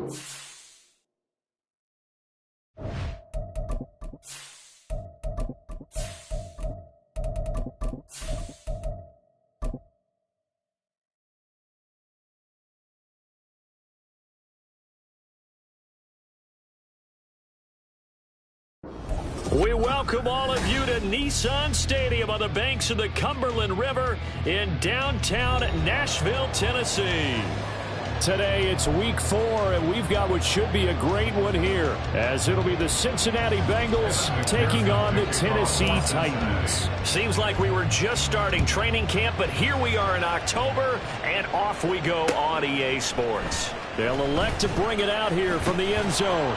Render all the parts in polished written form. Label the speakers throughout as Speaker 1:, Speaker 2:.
Speaker 1: We welcome all of you to Nissan Stadium on the banks of the Cumberland River in downtown Nashville, Tennessee. Today it's week 4, and we've got what should be a great one here, as it'll be the Cincinnati Bengals taking on the Tennessee Titans. Seems like we were just starting training camp, but here we are in October, and off we go on EA Sports. They'll elect to bring it out here from the end zone.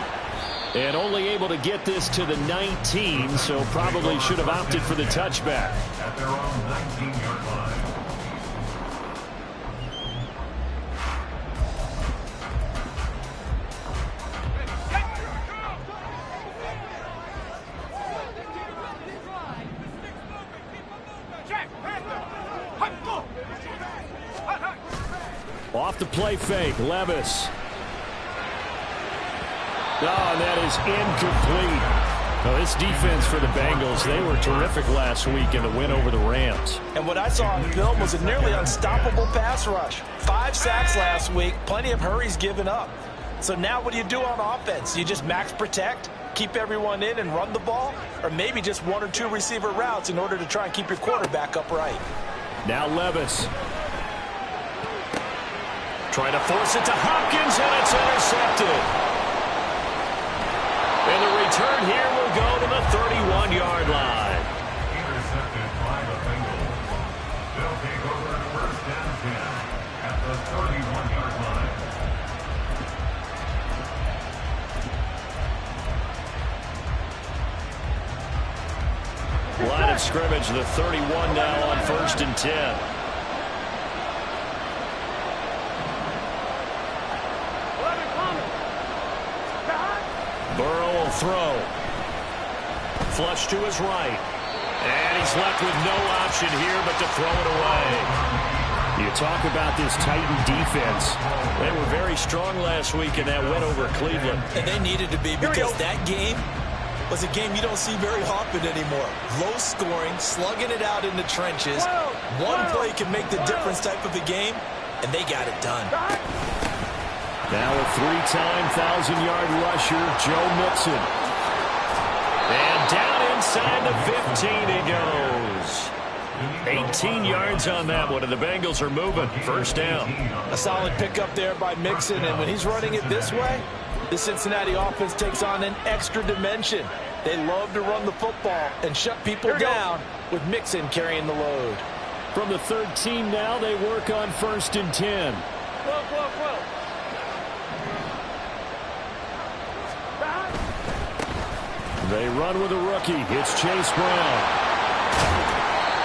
Speaker 1: And only able to get this to the 19, so probably should have opted for the touchback.
Speaker 2: At their own 19-yard line.
Speaker 1: Off the play fake, Levis. Oh, and that is incomplete. Well, this defense for the Bengals, they were terrific last week in the win over the Rams.
Speaker 3: And what I saw on film was a nearly unstoppable pass rush. 5 sacks last week, plenty of hurries given up. So now what do you do on offense? You just max protect, keep everyone in and run the ball, or maybe just 1 or 2 receiver routes in order to try and keep your quarterback upright.
Speaker 1: Now Levis. Trying to force it to Hopkins, and it's intercepted. And the return here will go to the 31-yard line.
Speaker 2: Intercepted by the Bengals. They'll take over first and 10 at the 31-yard line.
Speaker 1: Line of scrimmage, the 31 now on first and 10. Burrow will throw. Flush to his right. And he's left with no option here but to throw it away. You talk about this Titan defense. They were very strong last week in that win over Cleveland.
Speaker 3: And they needed to be, because that game was a game you don't see very often anymore. Low scoring, slugging it out in the trenches. One play can make the difference type of a game, and they got it done.
Speaker 1: Now a 3-time 1,000-yard rusher, Joe Mixon. And down inside the 15 he goes. 18 yards on that one, and the Bengals are moving. First down.
Speaker 3: A solid pickup there by Mixon, and when he's running it this way, the Cincinnati offense takes on an extra dimension. They love to run the football and shut people down with Mixon carrying the load.
Speaker 1: From the 13 now, they work on first and 10. They run with a rookie. It's Chase Brown.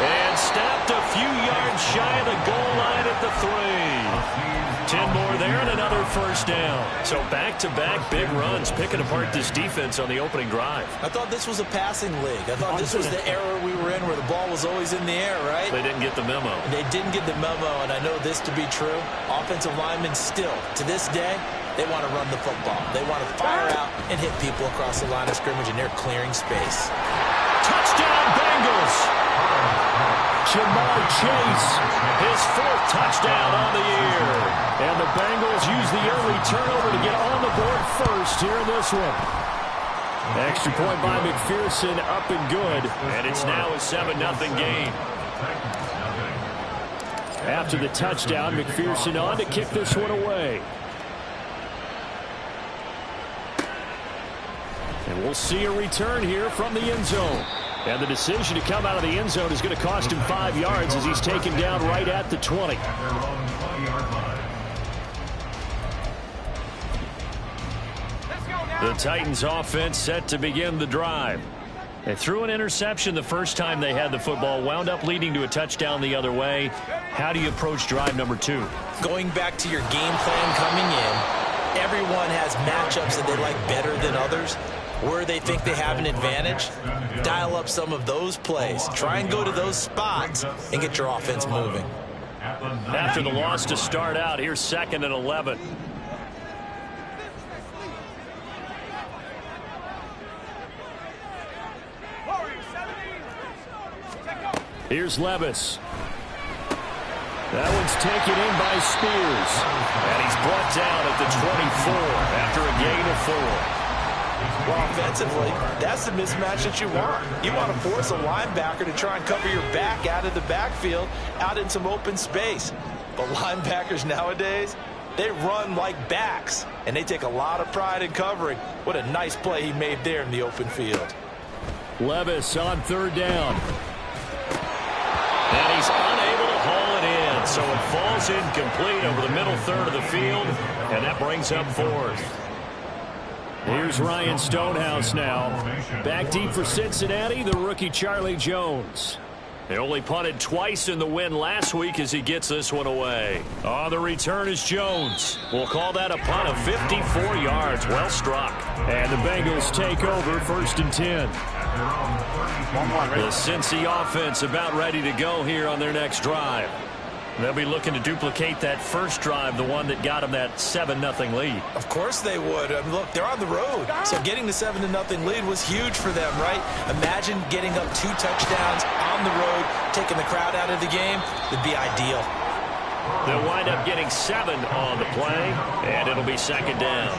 Speaker 1: And stopped a few yards shy of the goal line at the 3. 10 more there and another first down. So back-to-back big runs, picking apart this defense on the opening drive.
Speaker 3: I thought this was a passing league. I thought this was the era we were in where the ball was always in the air, right?
Speaker 1: They didn't get the memo.
Speaker 3: They didn't get the memo, and I know this to be true. Offensive linemen still, to this day, they want to run the football. They want to fire out and hit people across the line of scrimmage, and they're clearing space.
Speaker 1: Touchdown, Bengals! Jamar Chase, his 4th touchdown on the year. And the Bengals use the early turnover to get on the board first here in this one. Extra point by McPherson, up and good. And it's now a 7-0 game. After the touchdown, McPherson on to kick this one away. And we'll see a return here from the end zone. And the decision to come out of the end zone is going to cost him 5 yards as he's taken down right at the 20. The Titans offense set to begin the drive. They threw an interception the first time they had the football, wound up leading to a touchdown the other way. How do you approach drive number 2?
Speaker 3: Going back to your game plan coming in, everyone has matchups that they like better than others. Where they think they have an advantage, dial up some of those plays. Try and go to those spots and get your offense moving.
Speaker 1: After the loss to start out, here's 2nd and 11. Here's Levis. That one's taken in by Spears. And he's brought down at the 24 after a gain of 4.
Speaker 3: Well, offensively, that's the mismatch that you want. You want to force a linebacker to try and cover your back out of the backfield, out in some open space. But linebackers nowadays, they run like backs, and they take a lot of pride in covering. What a nice play he made there in the open field.
Speaker 1: Levis on 3rd down. And he's unable to haul it in, so it falls incomplete over the middle third of the field, and that brings up 4th. Here's Ryan Stonehouse now. Back deep for Cincinnati, the rookie Charlie Jones. They only punted twice in the win last week as he gets this one away. On the return is Jones. We'll call that a punt of 54 yards. Well struck. And the Bengals take over 1st and 10. The Cincy offense about ready to go here on their next drive. They'll be looking to duplicate that first drive, the one that got them that 7-0 lead.
Speaker 3: Of course they would. I mean, look, they're on the road. So getting the 7-0 lead was huge for them, right? Imagine getting up 2 touchdowns on the road, taking the crowd out of the game. It'd be ideal.
Speaker 1: They'll wind up getting 7 on the play, and it'll be 2nd down.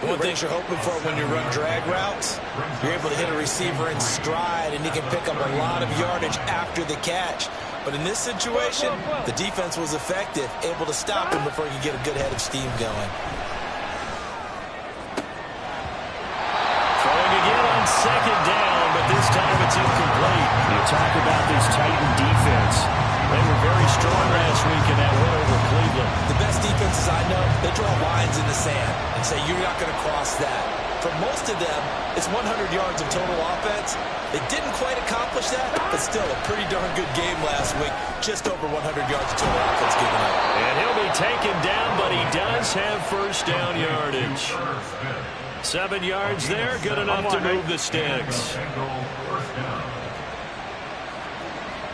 Speaker 3: One thing you're hoping for when you run drag routes, you're able to hit a receiver in stride, and he can pick up a lot of yardage after the catch. But in this situation, the defense was effective, able to stop him before he could get a good head of steam going.
Speaker 1: Throwing again on 2nd down, but this time it's incomplete. You talk about this Titan defense. They were very strong last week in that win over Cleveland.
Speaker 3: The best defenses I know, they draw lines in the sand and say you're not going to cross that. For most of them, it's 100 yards of total offense. They didn't quite accomplish that, but still a pretty darn good game last week. Just over 100 yards of total offense given up.
Speaker 1: And he'll be taken down, but he does have 1st down yardage. 7 yards there, good enough to move the sticks.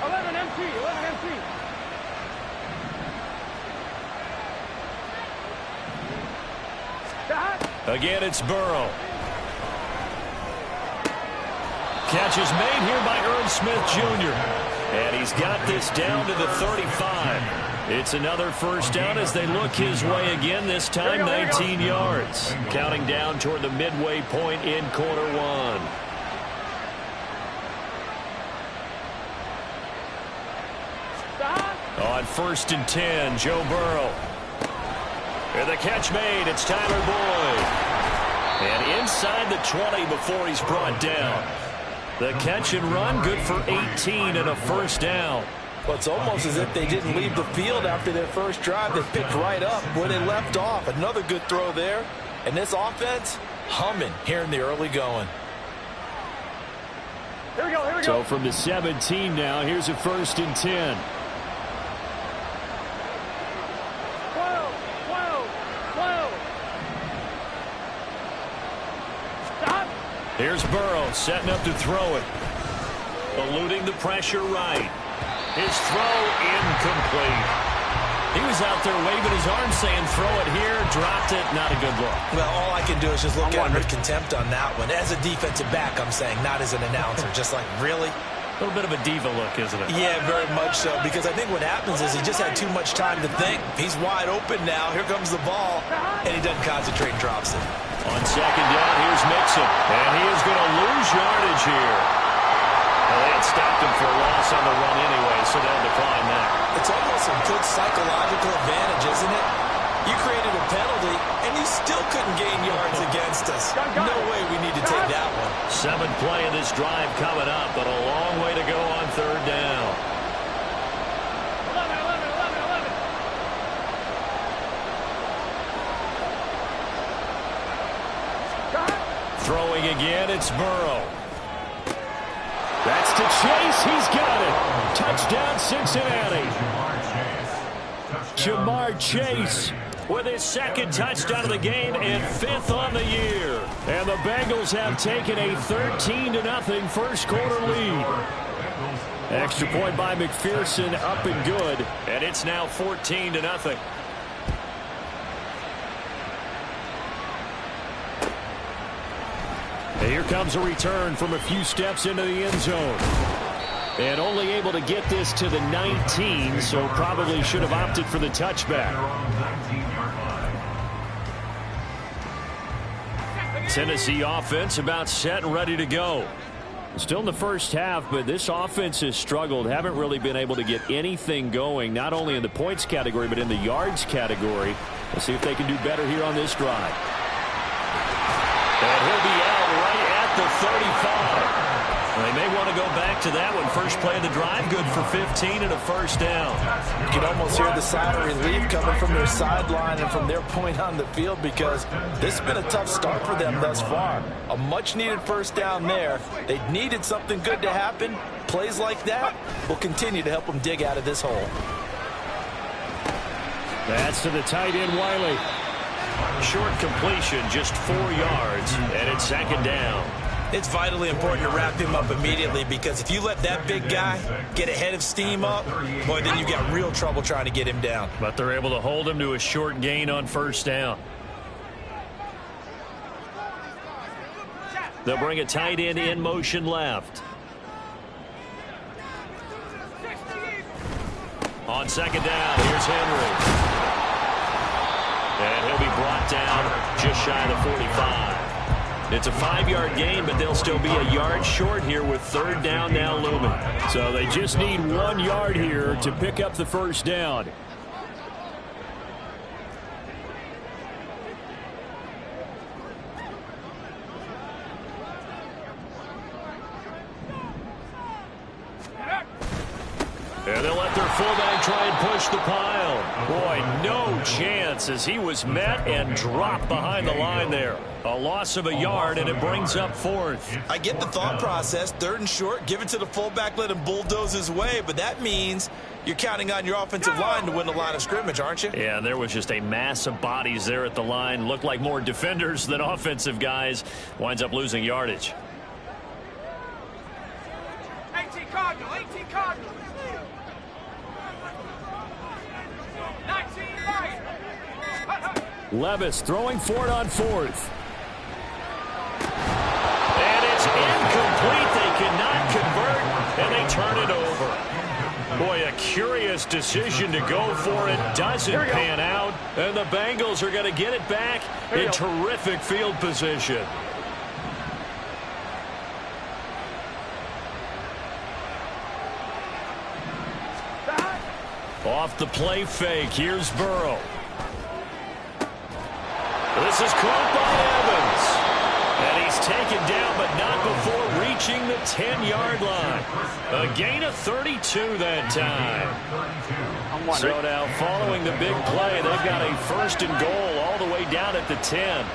Speaker 4: 11 MC, 11 MC.
Speaker 1: Again, it's Burrow. Catch is made here by Irv Smith Jr. And he's got this down to the 35. It's another 1st down as they look his way again, this time 19 yards. Counting down toward the midway point in quarter 1. On 1st and 10, Joe Burrow. And the catch made, it's Tyler Boyd. And inside the 20 before he's brought down. The catch and run, good for 18 and a 1st down.
Speaker 3: Well, it's almost as if they didn't leave the field after their first drive. They picked right up where they left off. Another good throw there. And this offense, humming here in the early going.
Speaker 4: Here we go, here we go.
Speaker 1: So from the 17 now, here's a 1st and 10.
Speaker 4: 12, 12, 12. Stop.
Speaker 1: Here's Burrow setting up to throw it. Eluding the pressure right. His throw incomplete. He was out there waving his arm saying throw it here, dropped it, not a good look.
Speaker 3: Well, all I can do is just look at him with contempt on that one. As a defensive back, I'm saying, not as an announcer. Just like, really?
Speaker 1: A little bit of a diva look, isn't it?
Speaker 3: Yeah, very much so, because I think what happens is he just had too much time to think. He's wide open now. Here comes the ball, and he doesn't concentrate and drops it.
Speaker 1: On 2nd down, here's Mixon, and he is going to lose yardage here. Well, they had stopped him for a loss on the run anyway, so they'll decline that.
Speaker 3: It's almost a good psychological advantage, isn't it? You created a penalty, and you still couldn't gain yards against us. No way we need to take that one.
Speaker 1: 7th play of this drive coming up, but a long way to go on 3rd down.
Speaker 4: 11, 11, 11, 11.
Speaker 1: Throwing again, it's Burrow. That's to Chase. He's got it. Touchdown, Cincinnati. Jamar Chase with his 2nd touchdown of the game and 5th on the year. And the Bengals have taken a 13-0 first quarter lead. Extra point by McPherson, up and good. And it's now 14-0. Here comes a return from a few steps into the end zone. And only able to get this to the 19, so probably should have opted for the touchback. Tennessee offense about set and ready to go. Still in the first half, but this offense has struggled. Haven't really been able to get anything going, not only in the points category, but in the yards category. Let's see if they can do better here on this drive. And he'll be out right at the 35. They may want to go back to that one. First play of the drive, good for 15 and a first down.
Speaker 3: You can almost hear the sigh of relief coming from their sideline and from their point on the field, because this has been a tough start for them thus far. A much-needed first down there. They needed something good to happen. Plays like that will continue to help them dig out of this hole.
Speaker 1: That's to the tight end, Wiley. Short completion, just 4 yards, and it's second down.
Speaker 3: It's vitally important to wrap him up immediately, because if you let that big guy get a head of steam up, boy, then you've got real trouble trying to get him down.
Speaker 1: But they're able to hold him to a short gain on first down. They'll bring a tight end in motion left. On second down, here's Henry. And he'll be brought down just shy of the 45. It's a 5-yard gain, but they'll still be a yard short here with third down now looming. So they just need 1 yard here to pick up the first down. And they'll let their fullback try and push the pile. Boy, no chance, as he was met and dropped behind the line there. A loss of a yard, and it brings up fourth.
Speaker 3: I get the thought process. Third and short, give it to the fullback, let him bulldoze his way. But that means you're counting on your offensive line to win the line of scrimmage, aren't you?
Speaker 1: Yeah, and there was just a mass of bodies there at the line. Looked like more defenders than offensive guys. Winds up losing yardage.
Speaker 4: 18 Cardinal, 18 Cardinal. 19 right.
Speaker 1: Levis throwing for it on fourth. And it's incomplete. They cannot convert, and they turn it over. Boy, a curious decision to go for it. Doesn't pan out, and the Bengals are going to get it back in terrific field position. Off the play fake, here's Burrow. This is caught by Evans. And he's taken down, but not before reaching the 10-yard line. A gain of 32 that time. So now, following the big play, they've got a first and goal all the way down at the 10.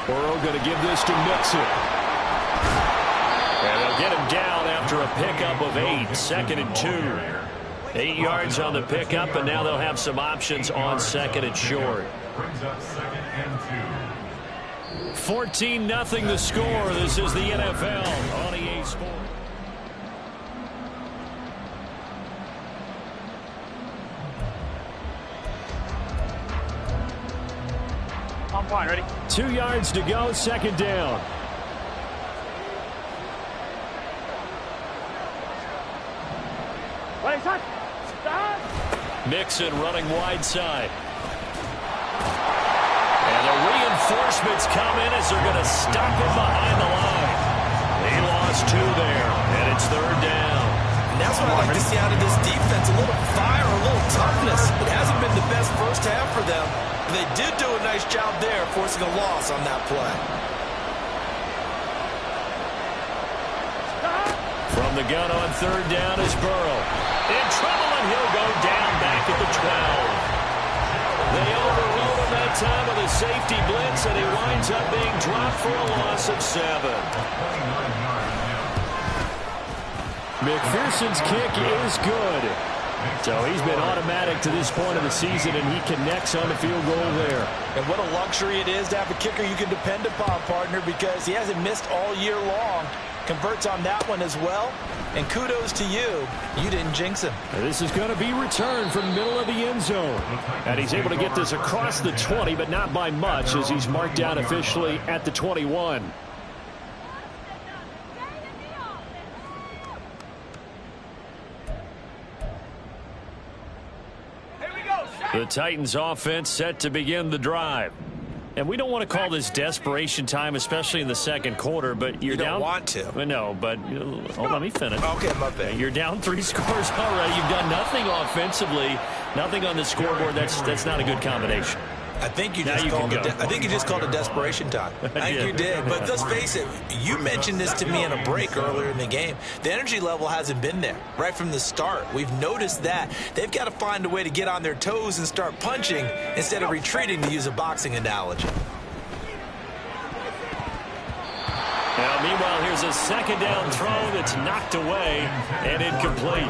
Speaker 1: Burrow going to give this to Mixon. And they'll get him down after a pickup of 8, 2nd and 2. 8 yards on the pickup, and now they'll have some options on 2nd and short. 14-0 the score. This is the NFL on EA Sports.
Speaker 4: I'm fine, ready?
Speaker 1: 2 yards to go, second down. Mixon running wide side. And the reinforcements come in as they're going to stop him behind the line. He lost 2 there, and it's third down.
Speaker 3: And that's what I like to see out of this defense. A little fire, a little toughness. It hasn't been the best first half for them. But they did do a nice job there, forcing a loss on that play.
Speaker 1: From the gun on third down is Burrow. In trouble, and he'll go down back at the 12. They overrode him that time with a safety blitz, and he winds up being dropped for a loss of 7. McPherson's kick is good. So he's been automatic to this point of the season, and he connects on the field goal there.
Speaker 3: And what a luxury it is to have a kicker you can depend upon, partner, because he hasn't missed all year long. Converts on that one as well. And kudos to you. You didn't jinx him.
Speaker 1: This is going to be returned from the middle of the end zone. And he's able to get this across the 20, but not by much, as he's marked down officially at the 21. The Titans offense set to begin the drive. And we don't want to call this desperation time, especially in the second quarter, but you're down.
Speaker 3: You don't want to.
Speaker 1: No, but let me finish.
Speaker 3: Okay, my bad.
Speaker 1: You're down 3 scores already. You've done nothing offensively, nothing on the scoreboard. That's not a good combination.
Speaker 3: I think you just called it desperation time. I think you did. But let's face it, you mentioned this to me in a break earlier in the game. The energy level hasn't been there right from the start. We've noticed that. They've got to find a way to get on their toes and start punching instead of retreating, to use a boxing analogy.
Speaker 1: Now, meanwhile, here's a second down throw that's knocked away and incomplete.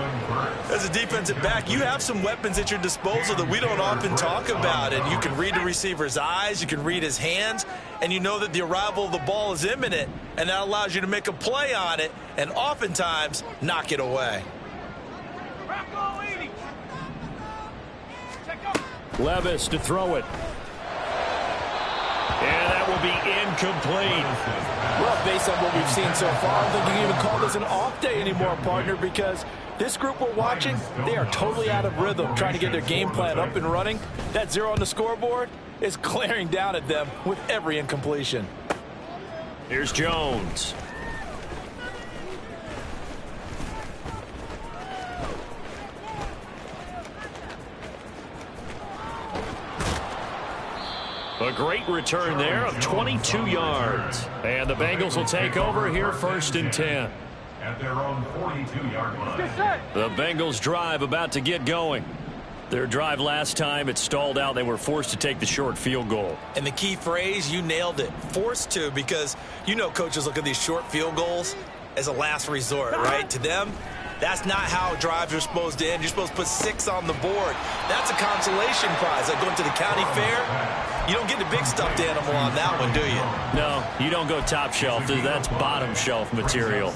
Speaker 3: As a defensive back, you have some weapons at your disposal that we don't often talk about. And you can read the receiver's eyes, you can read his hands, and you know that the arrival of the ball is imminent, and that allows you to make a play on it and oftentimes knock it away.
Speaker 1: Levis to throw it. And that will be incomplete.
Speaker 3: Well, based on what we've seen so far, I don't think you can even call this an off day anymore, partner, because this group we're watching, they are totally out of rhythm, trying to get their game plan up and running. That 0 on the scoreboard is glaring down at them with every incompletion.
Speaker 1: Here's Jones. A great return there of 22 yards. And the Bengals will take over here, 1st and 10.
Speaker 2: At their own 42-yard line.
Speaker 1: The Bengals drive about to get going. Their drive last time, it stalled out. They were forced to take the short field goal.
Speaker 3: And the key phrase, you nailed it, forced to, because you know coaches look at these short field goals as a last resort, right? To them, that's not how drives are supposed to end. You're supposed to put 6 on the board. That's a consolation prize. Like going to the county fair, you don't get the big stuffed animal on that one, do you?
Speaker 1: No, you don't go top shelf. That's bottom shelf material.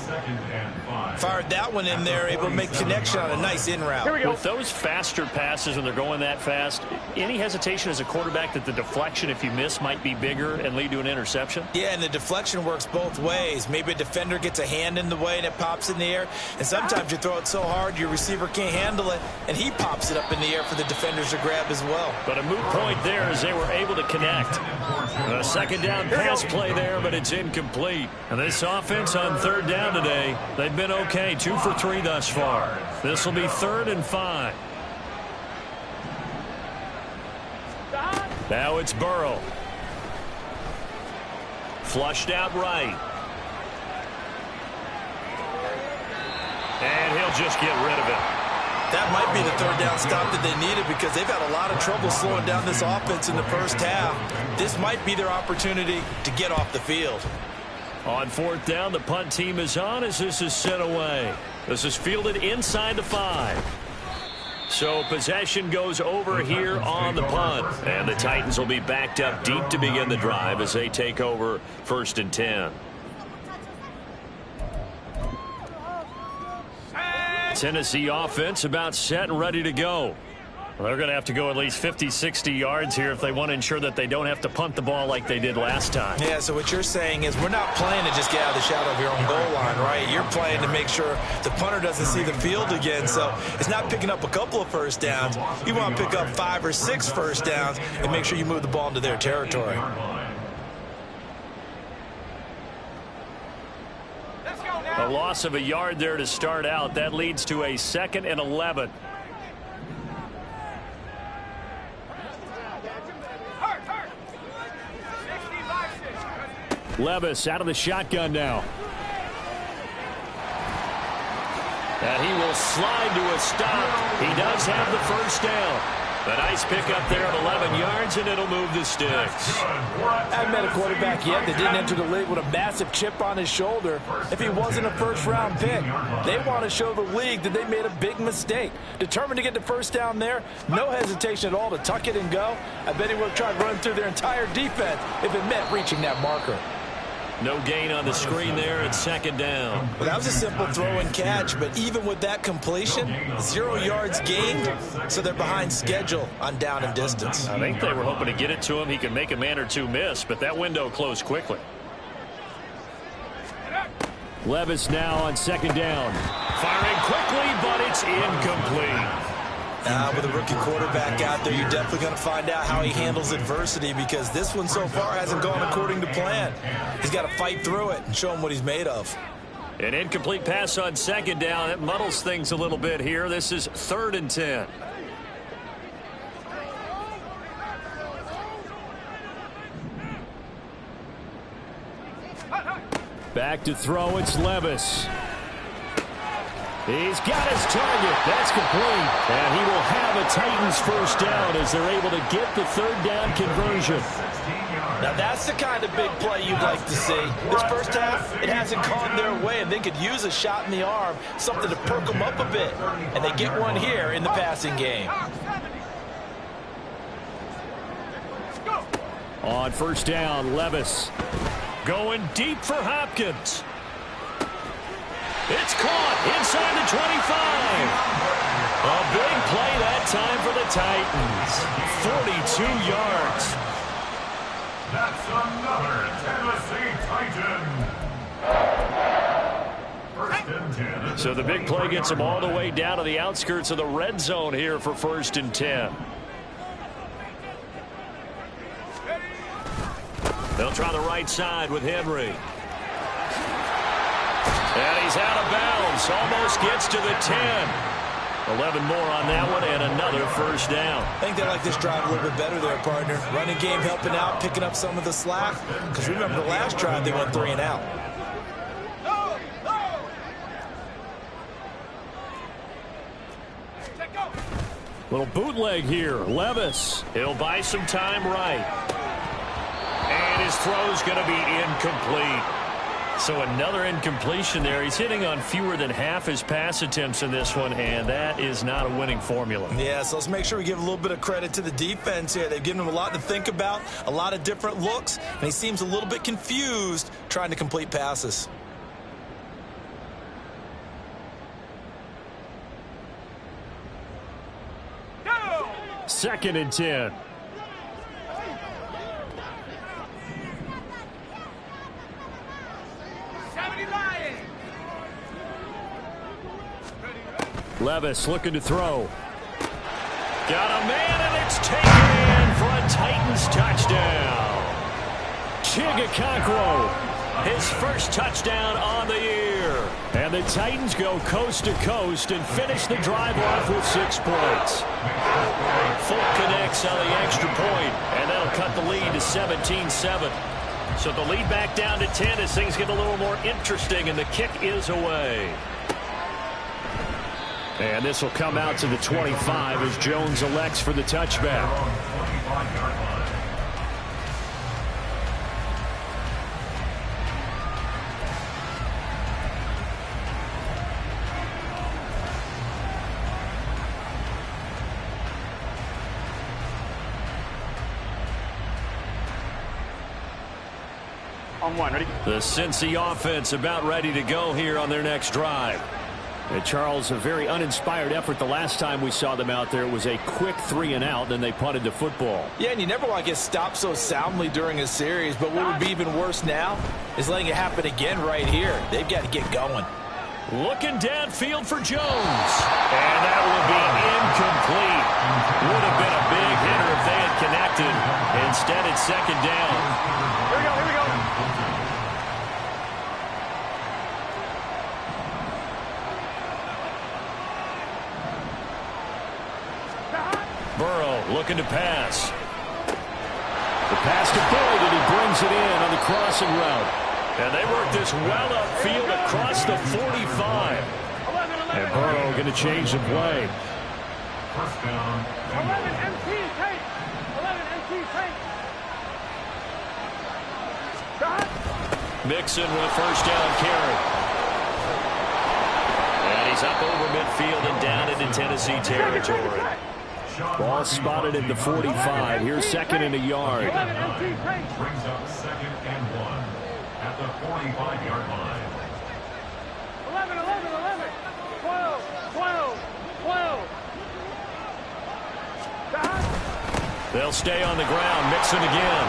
Speaker 3: Fired that one in there, able to make connection on a nice in route.
Speaker 1: With those faster passes when they're going that fast, any hesitation as a quarterback that the deflection, if you miss, might be bigger and lead to an interception?
Speaker 3: Yeah, and the deflection works both ways. Maybe a defender gets a hand in the way and it pops in the air, and sometimes you throw it so hard your receiver can't handle it, and he pops it up in the air for the defenders to grab as well.
Speaker 1: But a moot point there as they were able to connect. A second down pass play there, but it's incomplete. And this offense on 3rd down today, they've been okay. 2 for 3 thus far. This will be 3rd and 5. Now it's Burrow. Flushed out right. And he'll just get rid of it.
Speaker 3: That might be the 3rd down stop that they needed, because they've had a lot of trouble slowing down this offense in the first half. This might be their opportunity to get off the field.
Speaker 1: On 4th down, the punt team is on as this is sent away. This is fielded inside the 5. So possession goes over here on the punt. And the Titans will be backed up deep to begin the drive as they take over 1st and 10. Tennessee offense about set and ready to go. Well, they're going to have to go at least 50, 60 yards here if they want to ensure that they don't have to punt the ball like they did last time.
Speaker 3: Yeah, so what you're saying is we're not playing to just get out of the shadow of your own goal line, right? You're playing to make sure the punter doesn't see the field again. So it's not picking up a couple of first downs. You want to pick up 5 or 6 first downs and make sure you move the ball into their territory.
Speaker 1: A loss of a yard there to start out. That leads to a 2nd and 11. Levis out of the shotgun now. And he will slide to a stop. He does have the first down. A nice pickup there of 11 yards, and it'll move the sticks.
Speaker 3: I haven't met a quarterback yet that didn't enter the league with a massive chip on his shoulder if he wasn't a first-round pick. They want to show the league that they made a big mistake. Determined to get the first down there, no hesitation at all to tuck it and go. I bet he would have tried running through their entire defense if it meant reaching that marker.
Speaker 1: No gain on the screen there. It's second down.
Speaker 3: Well, that was a simple throw and catch, but even with that completion, 0 yards gained, so they're behind schedule on down and distance.
Speaker 1: I think they were hoping to get it to him. He could make a man or two miss, but that window closed quickly. Levis now on second down. Firing quickly, but it's incomplete.
Speaker 3: With a rookie quarterback out there, you're definitely going to find out how he handles adversity, because this one so far hasn't gone according to plan. He's got to fight through it and show him what he's made of.
Speaker 1: An incomplete pass on second down. It muddles things a little bit here. This is 3rd and 10. Back to throw, it's Levis. He's got his target. That's complete. And he will have a Titans first down as they're able to get the 3rd down conversion.
Speaker 3: Now that's the kind of big play you'd like to see. This first half, it hasn't gone their way, and they could use a shot in the arm, something to perk them up a bit. And they get one here in the passing game.
Speaker 1: On first down, Levis going deep for Hopkins. It's caught inside the 25. A big play that time for the Titans. 42 yards.
Speaker 2: That's another Tennessee Titan. 1st and 10.
Speaker 1: So the big play gets them all the way down to the outskirts of the red zone here for 1st and 10. They'll try the right side with Henry. And he's out of bounds. Almost gets to the 10. 11 more on that one, and another first down.
Speaker 3: I think they like this drive a little bit better there, partner. Running game helping out, picking up some of the slack. Because remember the last drive, they went 3 and out.
Speaker 1: Little bootleg here. Levis. He'll buy some time right. And his throw's going to be incomplete. So another incompletion there. He's hitting on fewer than half his pass attempts in this one, and that is not a winning formula.
Speaker 3: Yeah, so let's make sure we give a little bit of credit to the defense here. They've given him a lot to think about, a lot of different looks, and he seems a little bit confused trying to complete passes.
Speaker 4: Go!
Speaker 1: 2nd and 10. Levis looking to throw. Got a man, and it's taken in for a Titans touchdown. Chigakakwo, his first touchdown on the year. And the Titans go coast to coast and finish the drive off with 6 points. Folk connects on the extra point, and that'll cut the lead to 17-7. So the lead back down to 10 as things get a little more interesting, and the kick is away. And this will come out to the 25 as Jones elects for the touchback.
Speaker 4: On 1, ready?
Speaker 1: The Cincy offense about ready to go here on their next drive. And Charles, a very uninspired effort the last time we saw them out there. It was a quick 3 and out, then they punted the football.
Speaker 3: Yeah, and you never want to get stopped so soundly during a series, but what would be even worse now is letting it happen again right here. They've got to get going.
Speaker 1: Looking downfield for Jones. And that will be incomplete. Would have been a big hitter if they had connected. Instead, it's 2nd down.
Speaker 4: Here we go, here we go.
Speaker 1: Burrow looking to pass. The pass to Boyd, and he brings it in on the crossing route. And they work this well upfield across the 45. And Burrow going to change the play.
Speaker 2: 1st down.
Speaker 4: 11 MT take. 11 MT take.
Speaker 1: Mixon with a first down carry. And he's up over midfield and down into Tennessee territory. Ball spotted at the 45. Here's 2nd and a yard.
Speaker 2: Brings up 2nd and 1 at at the 45-yard line.
Speaker 4: 11, 11, 11. 12, 12, 12.
Speaker 1: They'll stay on the ground. Mixon again.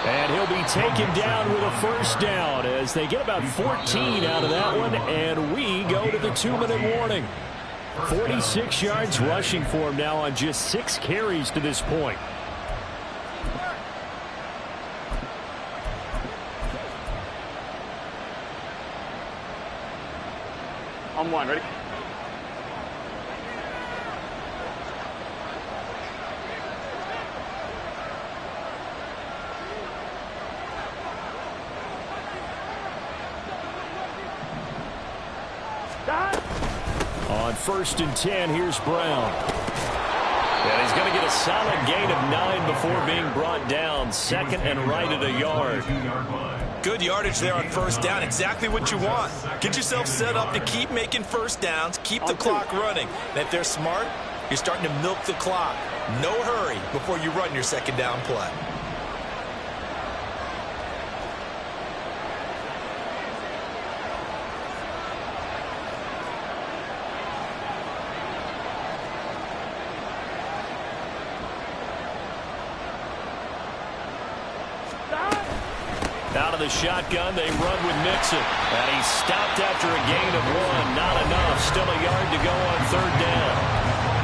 Speaker 1: And he'll be taken down with a first down as they get about 14 out of that one, and we go to the 2-minute warning. 46 yards rushing for him now on just 6 carries to this point.
Speaker 4: On one, ready?
Speaker 1: On 1st and 10, here's Brown. And he's going to get a solid gain of 9 before being brought down. 2nd and right at a yard.
Speaker 3: Good yardage there on 1st down. Exactly what you want. Get yourself set up to keep making 1st downs. Keep the clock running. And if they're smart, you're starting to milk the clock. No hurry before you run your 2nd down play.
Speaker 1: Out of the shotgun, they run with Mixon. And he's stopped after a gain of 1. Not enough. Still a yard to go on 3rd down.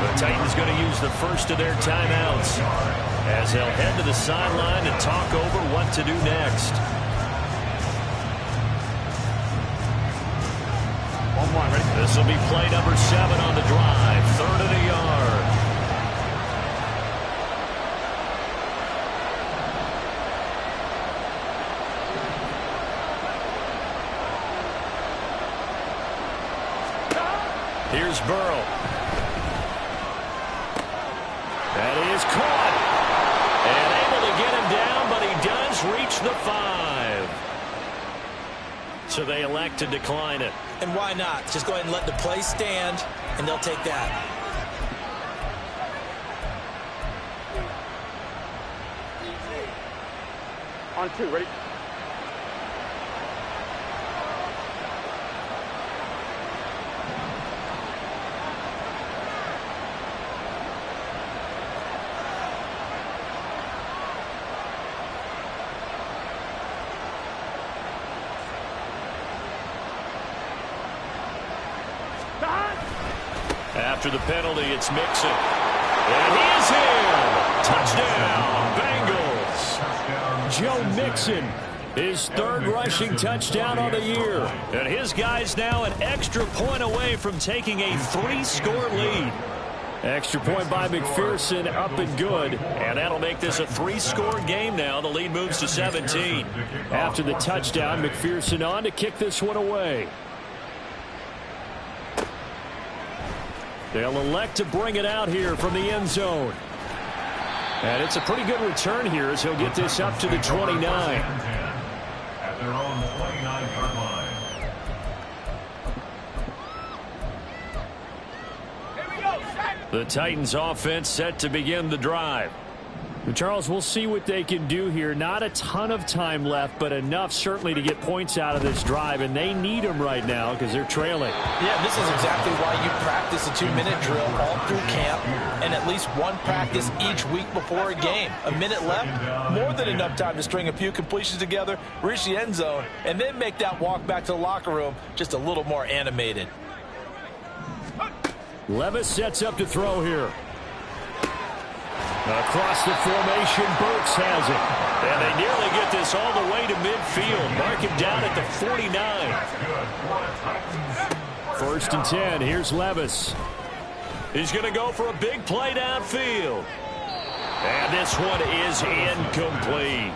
Speaker 1: The Titans going to use the first of their timeouts as they'll head to the sideline and talk over what to do next.
Speaker 4: On one, ready?
Speaker 1: This will be play number 7 on the drive. 3rd and a yard. Here's Burrow. And he is caught. And able to get him down, but he does reach the 5. So they elect to decline it.
Speaker 3: And why not? Just go ahead and let the play stand, and they'll take that.
Speaker 4: On 2, ready?
Speaker 1: After the penalty, it's Mixon. And he is in. Touchdown, Bengals. Joe Mixon, his 3rd rushing touchdown on the year. And his guys now an extra point away from taking a 3-score lead. Extra point by McPherson, up and good. And that'll make this a 3-score game now. The lead moves to 17. After the touchdown, McPherson on to kick this one away. They'll elect to bring it out here from the end zone. And it's a pretty good return here as he'll get this up to the 29.
Speaker 2: At their own 29-yard line.
Speaker 1: The Titans offense set to begin the drive. Charles, we'll see what they can do here. Not a ton of time left, but enough certainly to get points out of this drive, and they need them right now because they're trailing.
Speaker 3: Yeah, this is exactly why you practice a 2-minute drill all through camp and at least one practice each week before a game. A minute left, more than enough time to string a few completions together, reach the end zone, and then make that walk back to the locker room just a little more animated.
Speaker 1: Levis sets up to throw here. Across the formation, Burks has it. And they nearly get this all the way to midfield. Mark him down at the 49. 1st and 10. Here's Levis. He's going to go for a big play downfield. And this one is incomplete.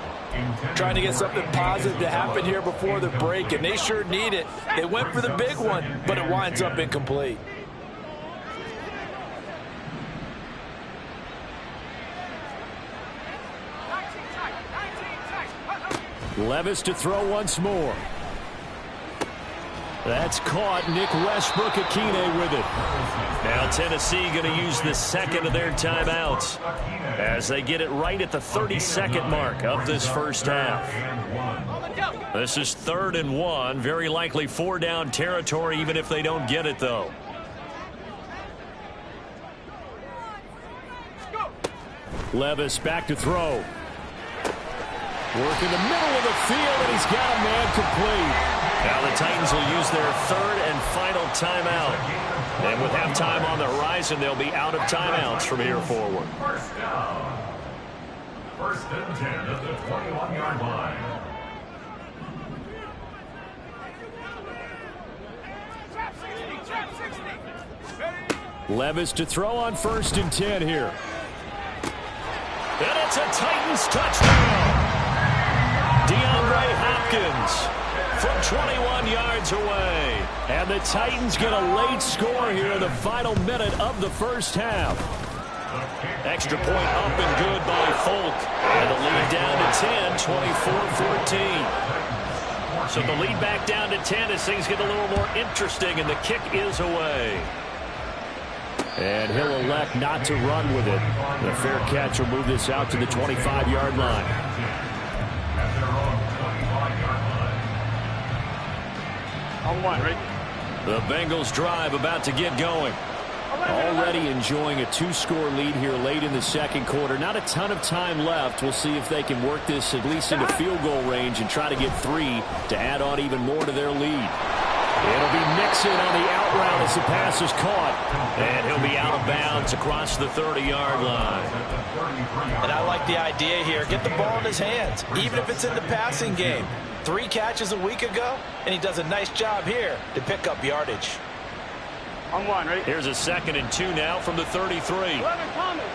Speaker 3: Trying to get something positive to happen here before the break, and they sure need it. They went for the big one, but it winds up incomplete. Levis to throw once more.
Speaker 1: That's caught. Nick Westbrook-Akine with it. Now Tennessee going to use the second of their timeouts as they get it right at the 30-second mark of this first half. This is 3rd and 1. Very likely 4-down territory even if they don't get it, though. Levis back to throw. Work in the middle of the field, and he's got a man complete. Now the Titans will use their 3rd and final timeout. And with halftime on the horizon, they'll be out of timeouts from here forward.
Speaker 2: First down. 1st and 10 at the 21-yard line.
Speaker 1: Levis to throw on 1st and 10 here. And it's a Titans touchdown. DeAndre Hopkins from 21 yards away. And the Titans get a late score here in the final minute of the first half. Extra point up and good by Folk. And the lead down to 10, 24-14. So the lead back down to 10 as things get a little more interesting, and the kick is away. And he'll elect not to run with it. The fair catch will move this out to the 25-yard line.
Speaker 4: On 1, right?
Speaker 1: The Bengals drive about to get going. Already enjoying a 2-score lead here late in the second quarter. Not a ton of time left. We'll see if they can work this at least into field goal range and try to get 3 to add on even more to their lead. It'll be Mixon on the out route as the pass is caught. And he'll be out of bounds across the 30-yard line.
Speaker 3: And I like the idea here. Get the ball in his hands, even if it's in the passing game. 3 catches a week ago, and he does a nice job here to pick up yardage.
Speaker 4: On 1, right?
Speaker 1: Here's a 2nd and 2 now from the 33.
Speaker 4: 11, Thomas.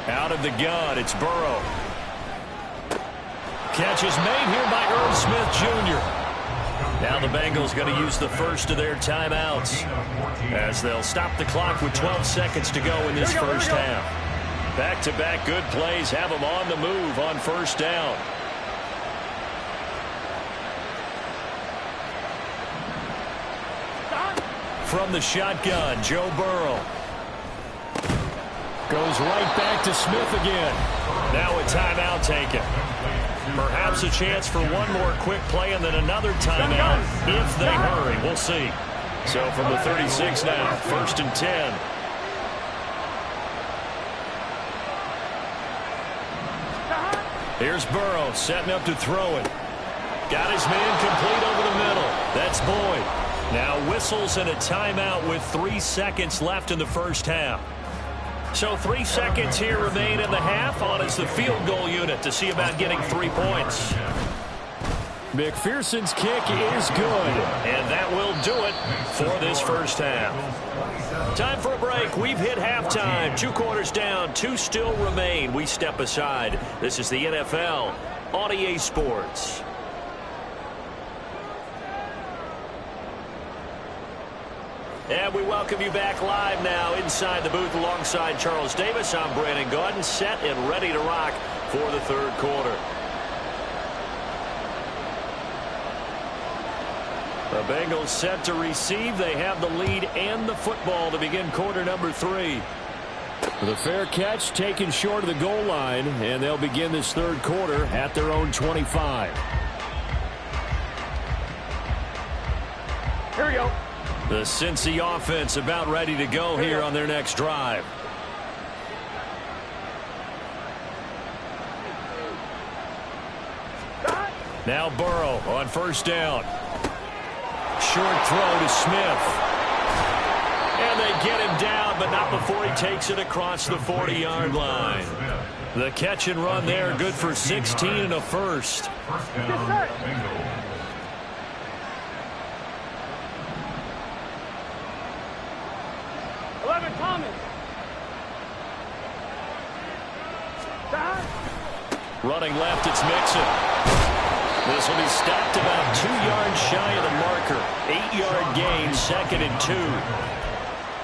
Speaker 1: Out of the gun, it's Burrow. Catch is made here by Irv Smith Jr. Now the Bengals going to use the first of their timeouts as they'll stop the clock with 12 seconds to go in this first half. Back-to-back good plays have them on the move on 1st down. From the shotgun, Joe Burrow. Goes right back to Smith again. Now a timeout taken. Perhaps a chance for one more quick play and then another timeout if they hurry. We'll see. So from the 36 now, 1st and 10. Here's Burrow setting up to throw it. Got his man complete over the middle. That's Boyd. Now whistles and a timeout with 3 seconds left in the first half. So 3 seconds here remain in the half. On is the field goal unit to see about getting 3 points. McPherson's kick is good, and that will do it for this first half. Time for a break. We've hit halftime. 2 quarters down, 2 still remain. We step aside. This is the NFL on EA Sports. And we welcome you back live now inside the booth alongside Charles Davis. I'm Brandon Gaudin, set and ready to rock for the 3rd quarter. The Bengals set to receive. They have the lead and the football to begin quarter number 3. The fair catch taken short of the goal line, and they'll begin this 3rd quarter at their own 25.
Speaker 4: Here we go.
Speaker 1: The Cincy offense about ready to go here on their next drive. Now Burrow on 1st down. Short throw to Smith. And they get him down, but not before he takes it across the 40-yard line. The catch and run there, good for 16 and a first.
Speaker 2: First down, Bengals.
Speaker 4: Thomas.
Speaker 1: Running left, it's Mixon. This will be stopped about 2 yards shy of the marker. 8-yard gain, 2nd and 2.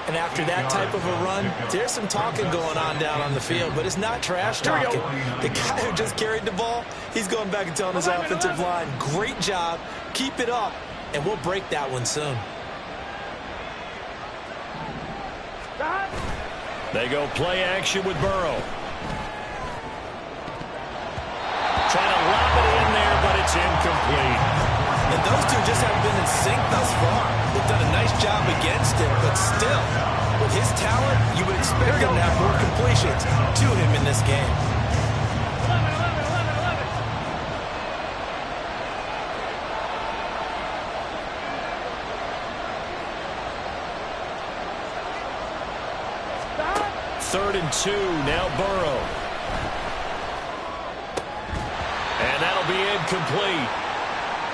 Speaker 3: And after that type of a run, there's some talking going on down on the field, but it's not trash talking. The guy who just carried the ball, he's going back and telling his offensive line, great job, keep it up, and we'll break that one soon.
Speaker 1: They go play action with Burrow. Trying to lob it in there, but it's incomplete.
Speaker 3: And those two just haven't been in sync thus far. They've done a nice job against him, but still, with his talent, you would expect him to have more completions to him in this game.
Speaker 1: 3rd and 2, now Burrow. And that'll be incomplete.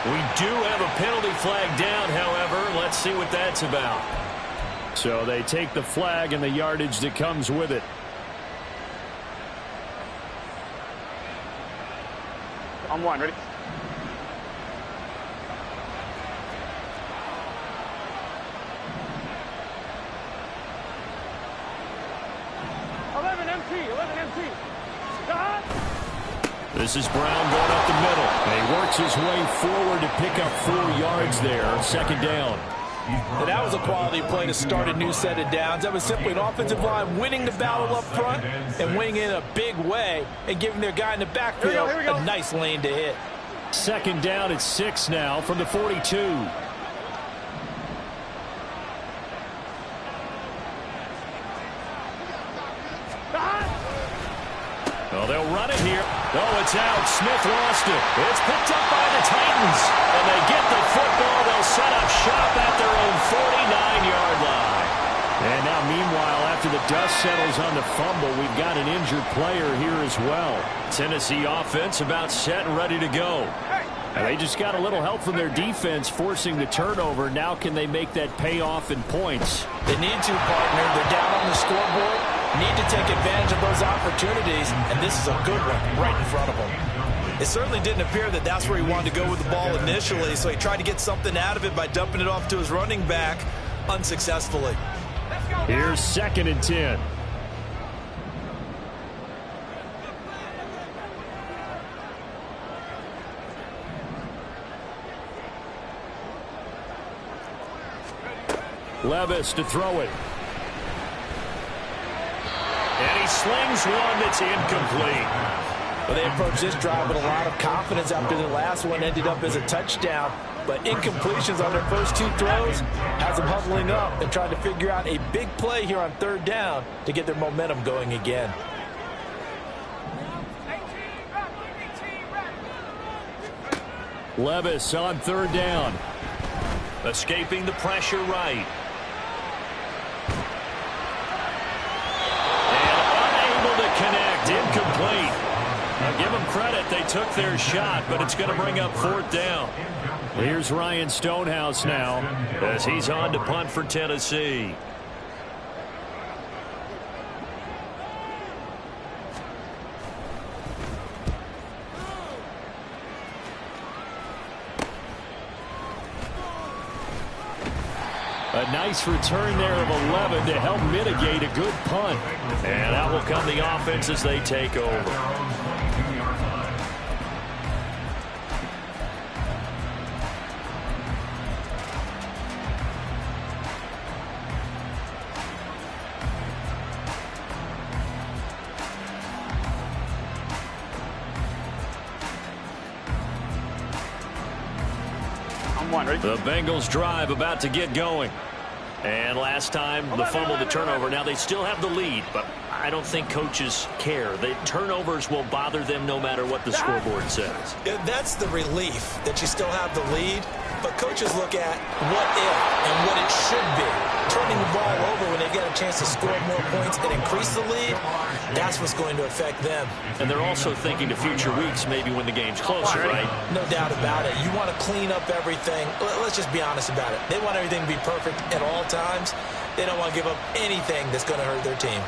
Speaker 1: We do have a penalty flag down, however. Let's see what that's about. So they take the flag and the yardage that comes with it.
Speaker 4: On one, ready?
Speaker 1: This is Brown going up the middle. And he works his way forward to pick up 4 yards there. 2nd down.
Speaker 3: And that was a quality play to start a new set of downs. That was simply an offensive line winning the battle up front and winning in a big way and giving their guy in the backfield a nice lane to hit.
Speaker 1: 2nd down at 6 now from the 42. Oh, they'll run it here. Oh, it's out. Smith lost it. It's picked up by the Titans. And they get the football. They'll set up shop at their own 49-yard line. And now, meanwhile, after the dust settles on the fumble, we've got an injured player here as well. Tennessee offense about set and ready to go. And they just got a little help from their defense forcing the turnover. Now can they make that pay off in points?
Speaker 3: They need to, partner. They're down on the scoreboard. Need to take advantage of those opportunities, and this is a good one right in front of him. It certainly didn't appear that that's where he wanted to go with the ball initially, so he tried to get something out of it by dumping it off to his running back unsuccessfully.
Speaker 1: Here's 2nd and 10. Levis to throw it. And he slings one that's incomplete.
Speaker 3: Well, they approached this drive with a lot of confidence after the last one ended up as a touchdown. But incompletions on their first 2 throws has them huddling up and trying to figure out a big play here on 3rd down to get their momentum going again.
Speaker 1: Levis on 3rd down. Escaping the pressure right. Connect, incomplete. Now give them credit, they took their shot, but it's going to bring up 4th down. Here's Ryan Stonehouse now as he's on to punt for Tennessee. A nice return there of 11 to help mitigate a good punt. And out will come the offense as they take over. The Bengals drive about to get going. And last time, the fumble, the turnover. Now they still have the lead, but I don't think coaches care. The turnovers will bother them no matter what the scoreboard says.
Speaker 3: That's the relief that you still have the lead, but coaches look at what if and what it should be. Turning the ball over when they get a chance to score more points and increase the lead, that's what's going to affect them.
Speaker 1: And they're also thinking to future weeks, maybe when the game's closer, right?
Speaker 3: No doubt about it. You want to clean up everything. Let's just be honest about it. They want everything to be perfect at all times. They don't want to give up anything that's going to hurt their team.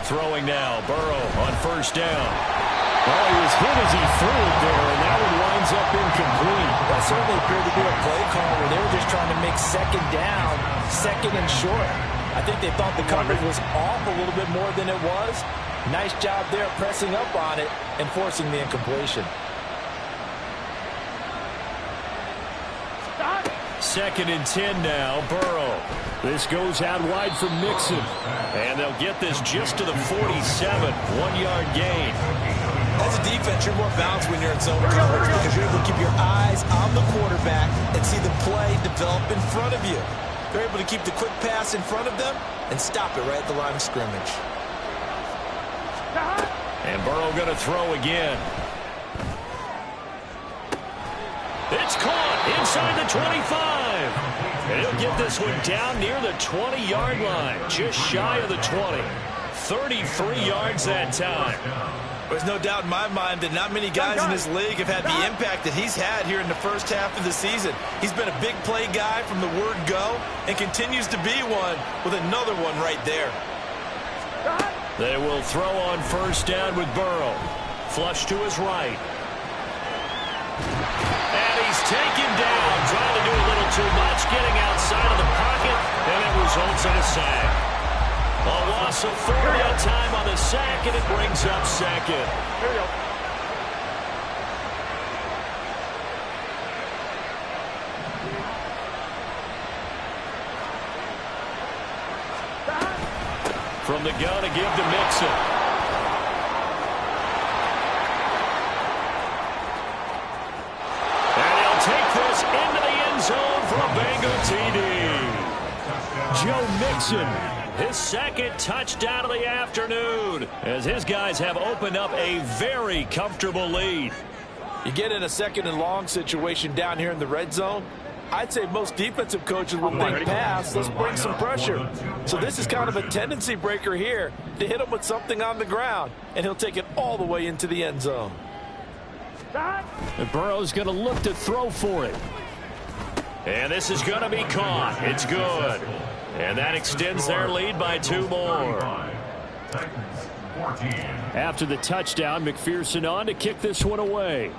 Speaker 1: Throwing now, Burrow on 1st down. Oh, he was hit as he threw it there, and that one winds up incomplete.
Speaker 3: That certainly appeared to be a play call where they were just trying to make second down, second and short. I think they thought the coverage was off a little bit more than it was. Nice job there pressing up on it and forcing the incompletion.
Speaker 1: Second and 10 now, Burrow. This goes out wide for Mixon. And they'll get this just to the 47, 1-yard gain.
Speaker 3: As a defense, you're more balanced when you're in zone coverage because you're able to keep your eyes on the quarterback and see the play develop in front of you. They're able to keep the quick pass in front of them and stop it right at the line of scrimmage.
Speaker 1: And Burrow going to throw again. It's caught inside the 25. And he'll get this one down near the 20-yard line, just shy of the 20. 33 yards that time.
Speaker 3: There's no doubt in my mind that not many guys in this league have had the impact that he's had here in the first half of the season. He's been a big play guy from the word go and continues to be one with another one right there.
Speaker 1: They will throw on first down with Burrow. Flush to his right. And he's taken down, trying to do a little too much, getting outside of the pocket, and it results in a sack. A loss of 4 on time on the sack, and it brings up second.
Speaker 4: Here we go.
Speaker 1: From the gun to give to Mixon. And he'll take this into the end zone for a Bengal TD. Joe Mixon. His second touchdown of the afternoon as his guys have opened up a very comfortable lead.
Speaker 3: You get in a second and long situation down here in the red zone, I'd say most defensive coaches will think pass, let's bring some pressure. So this is kind of a tendency breaker here to hit him with something on the ground, and he'll take it all the way into the end zone.
Speaker 1: And Burrow's going to look to throw for it. And this is going to be caught. It's good. And that extends their lead by 2 more. After the touchdown, McPherson on to kick this one away.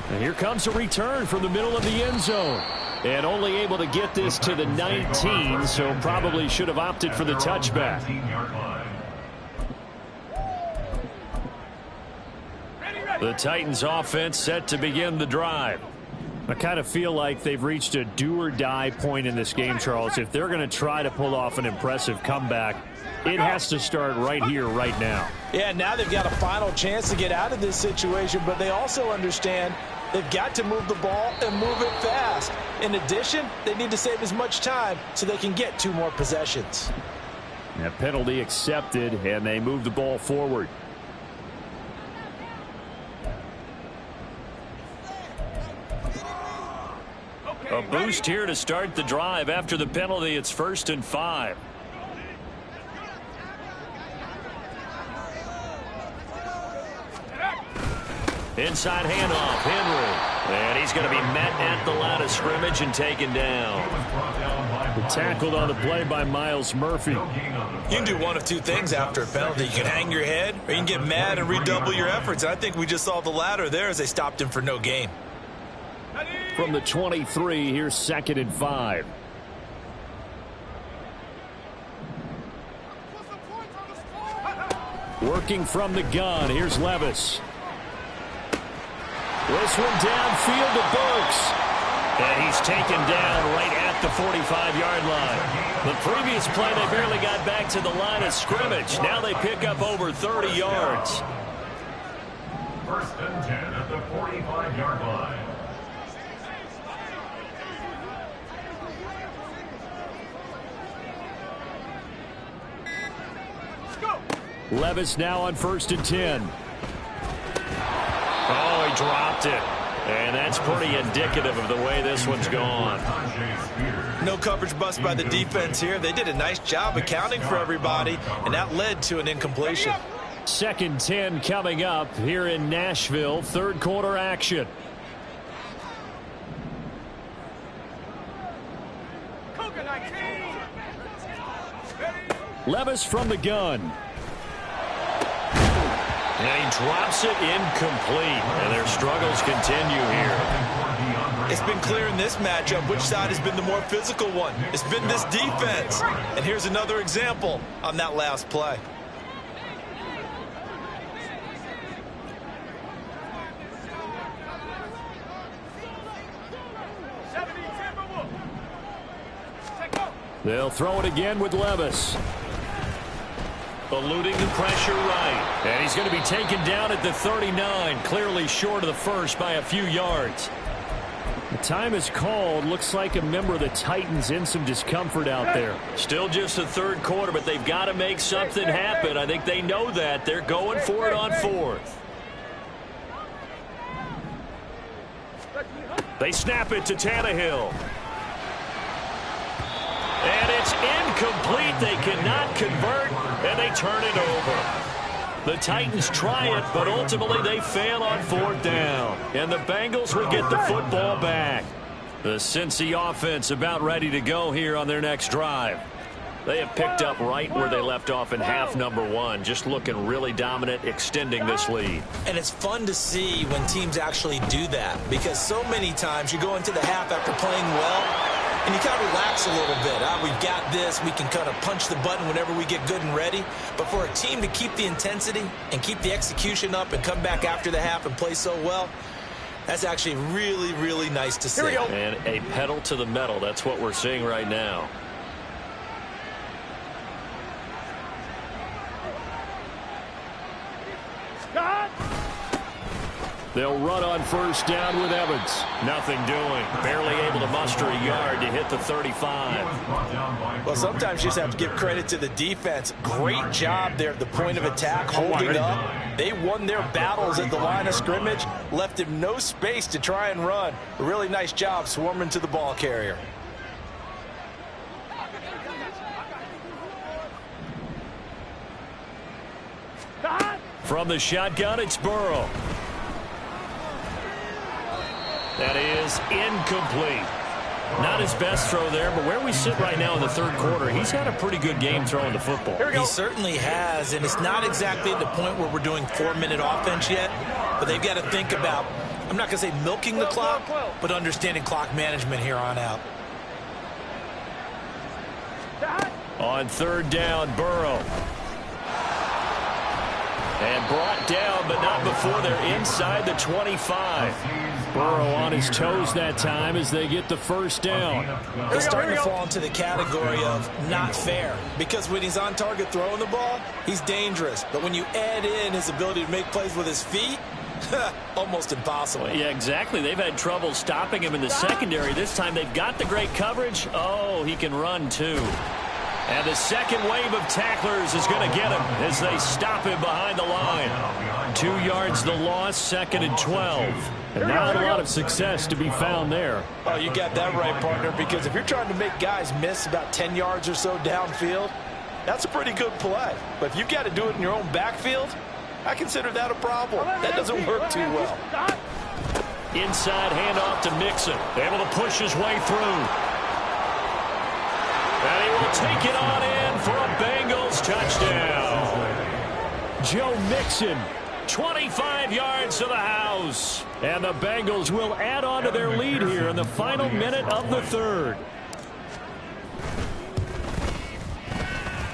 Speaker 1: And here comes a return from the middle of the end zone. And only able to get this to the 19, so probably should have opted for the touchback. The Titans offense set to begin the drive. I kind of feel like they've reached a do-or-die point in this game, Charles. If they're going to try to pull off an impressive comeback, it has to start right here, right now.
Speaker 3: Yeah, now they've got a final chance to get out of this situation, but they also understand they've got to move the ball and move it fast. In addition, they need to save as much time so they can get 2 more possessions.
Speaker 1: That penalty accepted, and they move the ball forward. A boost here to start the drive. After the penalty, it's 1st and 5. Inside handoff, Henry. And he's going to be met at the line of scrimmage and taken down. Tackled on the play by Miles Murphy.
Speaker 3: You can do one of 2 things after a penalty. You can hang your head, or you can get mad and redouble your efforts. I think we just saw the latter there as they stopped him for no gain.
Speaker 1: From the 23, here's 2nd and 5. Working from the gun, here's Levis. This one downfield to Burks. And he's taken down right at the 45-yard line. The previous play, they barely got back to the line of scrimmage. Now they pick up over 30 yards.
Speaker 2: 1st and 10 at the 45-yard line.
Speaker 1: Levis now on 1st and 10. Oh, he dropped it. And that's pretty indicative of the way this one's gone.
Speaker 3: No coverage bust by the defense here. They did a nice job accounting for everybody, and that led to an incompletion.
Speaker 1: 2nd 10 coming up here in Nashville. 3rd quarter action. Levis from the gun. And he drops it incomplete. And their struggles continue here.
Speaker 3: It's been clear in this matchup which side has been the more physical one. It's been this defense. And here's another example on that last play.
Speaker 1: They'll throw it again with Levis. Eluding the pressure right. And he's going to be taken down at the 39, clearly short of the first by a few yards. The time is called. Looks like a member of the Titans in some discomfort out there. Still just the third quarter, but they've got to make something happen. I think they know that. They're going for it on fourth. They snap it to Tannehill. And it's incomplete. They cannot convert, and they turn it over. The Titans try it, but ultimately they fail on fourth down. And the Bengals will get the football back. The Cincy offense about ready to go here on their next drive. They have picked up right where they left off in half number one, just looking really dominant, extending this lead.
Speaker 3: And it's fun to see when teams actually do that, because so many times you go into the half after playing well, and you kind of relax a little bit. We've got this. We can kind of punch the button whenever we get good and ready. But for a team to keep the intensity and keep the execution up and come back after the half and play so well, that's actually really, really nice to see.
Speaker 1: Here we go. And a pedal to the metal. That's what we're seeing right now. They'll run on first down with Evans. Nothing doing. Barely able to muster a yard to hit the 35.
Speaker 3: Well, sometimes you just have to give credit to the defense. Great job there at the point of attack, holding up. They won their battles at the line of scrimmage, left him no space to try and run. A really nice job swarming to the ball carrier.
Speaker 1: From the shotgun, it's Burrow. That is incomplete. Not his best throw there, but where we sit right now in the third quarter, he's had a pretty good game throwing the football.
Speaker 3: He certainly has, and it's not exactly at the point where we're doing 4-minute offense yet, but they've got to think about, I'm not going to say milking the clock, but understanding clock management here on out.
Speaker 1: On third down, Burrow. And brought down, but not before they're inside the 25. Burrow on his toes that time as they get the first down.
Speaker 3: He's starting to fall into the category of not fair, because when he's on target throwing the ball, he's dangerous. But when you add in his ability to make plays with his feet, almost impossible.
Speaker 1: Yeah, exactly. They've had trouble stopping him in the secondary. This time they've got the great coverage. Oh, he can run too. And the second wave of tacklers is going to get him as they stop him behind the line. 2 yards the loss, 2nd and 12. And not a lot of success to be found there.
Speaker 3: Oh, you got that right, partner, because if you're trying to make guys miss about 10 yards or so downfield, that's a pretty good play. But if you've got to do it in your own backfield, I consider that a problem. That doesn't work too well.
Speaker 1: Inside handoff to Mixon. Able to push his way through. And he will take it on in for a Bengals touchdown. Joe Mixon, 25 yards to the house. And the Bengals will add on to their lead here in the final minute of the third.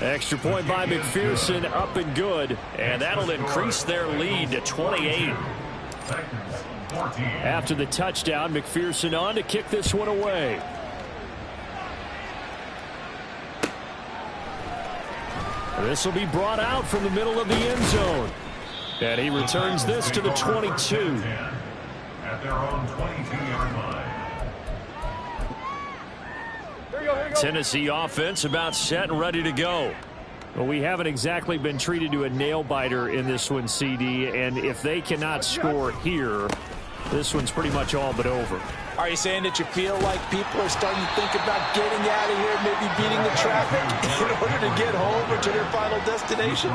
Speaker 1: Extra point by McPherson, up and good. And that'll increase their lead to 28. After the touchdown, McPherson on to kick this one away. This will be brought out from the middle of the end zone. And he returns this to the 22.
Speaker 2: At their own 22-yard line.
Speaker 1: Tennessee offense about set and ready to go. Well, we haven't exactly been treated to a nail-biter in this one, CD. And if they cannot score here, this one's pretty much all but over.
Speaker 3: Are you saying that you feel like people are starting to think about getting out of here, maybe beating the traffic in order to get home or to their final destination?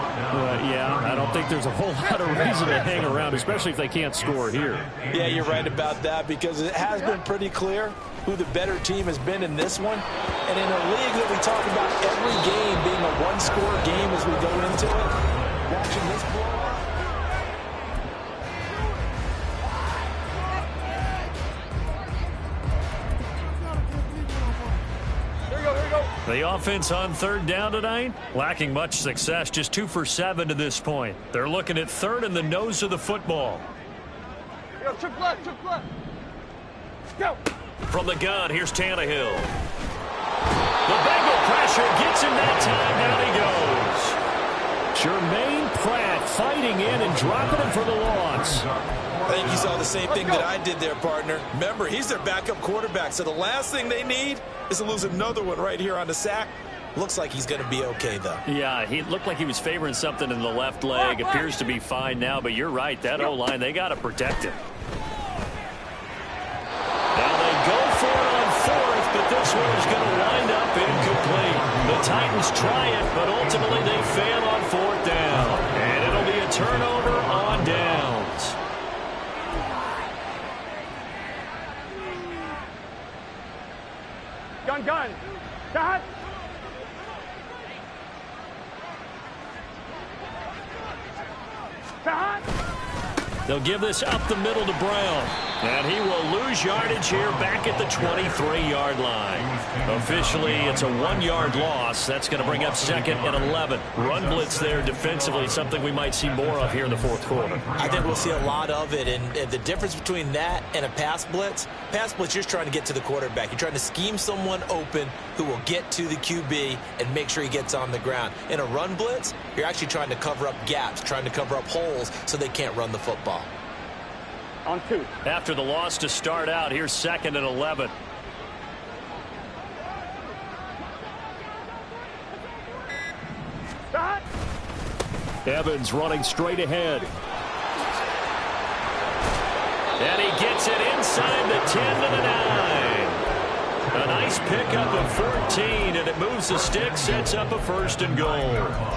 Speaker 1: Yeah, I don't think there's a whole lot of reason to hang around, especially if they can't score here.
Speaker 3: Yeah, you're right about that, because it has been pretty clear who the better team has been in this one. And in a league that we talk about every game being a one-score game as we go into it, watching this blowout.
Speaker 1: The offense on third down tonight, lacking much success, just 2 for 7 to this point. They're looking at third in the nose of the football.
Speaker 4: Yo, took left. Go.
Speaker 1: From the gun, here's Tannehill. The Bengal pressure gets him that time. Down he goes. Jermaine Pratt fighting in and dropping him for the loss.
Speaker 3: I think you saw the same thing that I did there, partner. Remember, he's their backup quarterback, so the last thing they need is to lose another one right here on the sack. Looks like he's going to be okay, though.
Speaker 1: Yeah, he looked like he was favoring something in the left leg. Appears to be fine now, but you're right. That O-line, they got to protect him. Now they go for it on fourth, but this one is going to wind up incomplete. The Titans try it, but ultimately they fail on fourth down. And it'll be a turnover on downs.
Speaker 4: Gun. Dad.
Speaker 1: They'll give this up the middle to Brown. And he will lose yardage here back at the 23-yard line. Officially, it's a 1-yard loss. That's going to bring up second and 11. Run blitz there defensively, something we might see more of here in the fourth quarter.
Speaker 3: I think we'll see a lot of it, and the difference between that and a pass blitz, you're just trying to get to the quarterback. You're trying to scheme someone open who will get to the QB and make sure he gets on the ground. In a run blitz, you're actually trying to cover up gaps, trying to cover up holes so they can't run the football.
Speaker 4: On 2.
Speaker 1: After the loss to start out, here's second and 11.
Speaker 4: Dad.
Speaker 1: Evans running straight ahead. And he gets it inside the 10 to the 9. A nice pickup of 14, and it moves the stick, sets up a first and goal.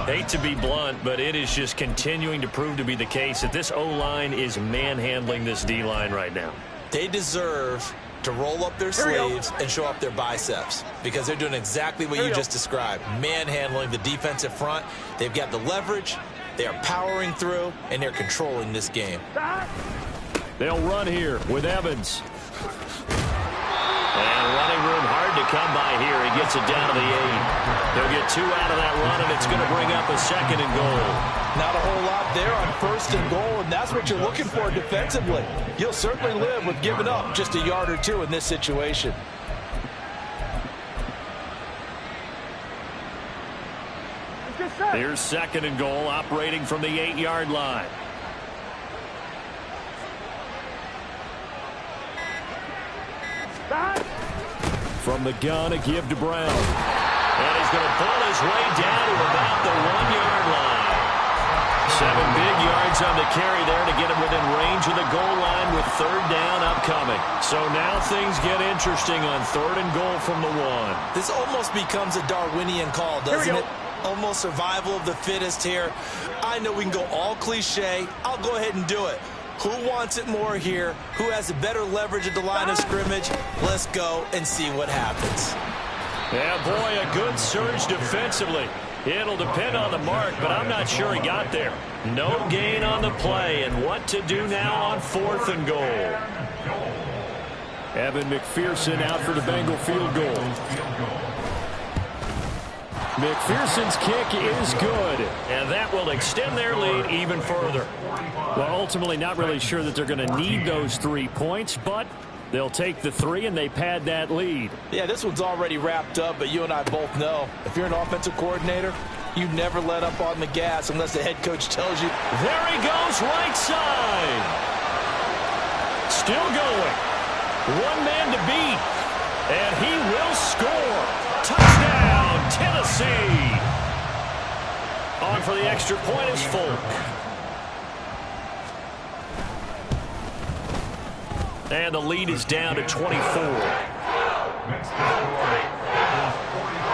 Speaker 1: Hate to be blunt, but it is just continuing to prove to be the case that this O-line is manhandling this D-line right now.
Speaker 3: They deserve to roll up their sleeves and show up their biceps, because they're doing exactly what you just described, manhandling the defensive front. They've got the leverage, they are powering through, and they're controlling this game.
Speaker 1: They'll run here with Evans. And running room hard to come by here. He gets it down to the 8. They'll get 2 out of that run, and it's going to bring up a second and goal.
Speaker 3: Not a whole lot there on first and goal, and that's what you're looking for defensively. You'll certainly live with giving up just a yard or 2 in this situation.
Speaker 1: Here's second and goal, operating from the 8-yard line. From the gun, a give to Brown. And he's going to pull his way down to about the 1-yard line. 7 big yards on the carry there to get him within range of the goal line with third down upcoming. So now things get interesting on third and goal from the 1.
Speaker 3: This almost becomes a Darwinian call, doesn't it? Almost survival of the fittest here. I know we can go all cliche. I'll go ahead and do it. Who wants it more here? Who has a better leverage at the line of scrimmage? Let's go and see what happens.
Speaker 1: Yeah, boy, a good surge defensively. It'll depend on the mark, but I'm not sure he got there. No gain on the play, and what to do now on fourth and goal. Evan McPherson out for the Bengal field goal. McPherson's kick is good, and that will extend their lead even further. Well, ultimately not really sure that they're going to need those 3 points, but they'll take the 3 and they pad that lead.
Speaker 3: Yeah, this one's already wrapped up, but you and I both know if you're an offensive coordinator, you never let up on the gas unless the head coach tells you.
Speaker 1: There he goes, right side. Still going. 1 man to beat, and he will score. Touchdown, Tennessee. On for the extra point is Folk. And the lead is down to 24.
Speaker 2: Makes the score is 45.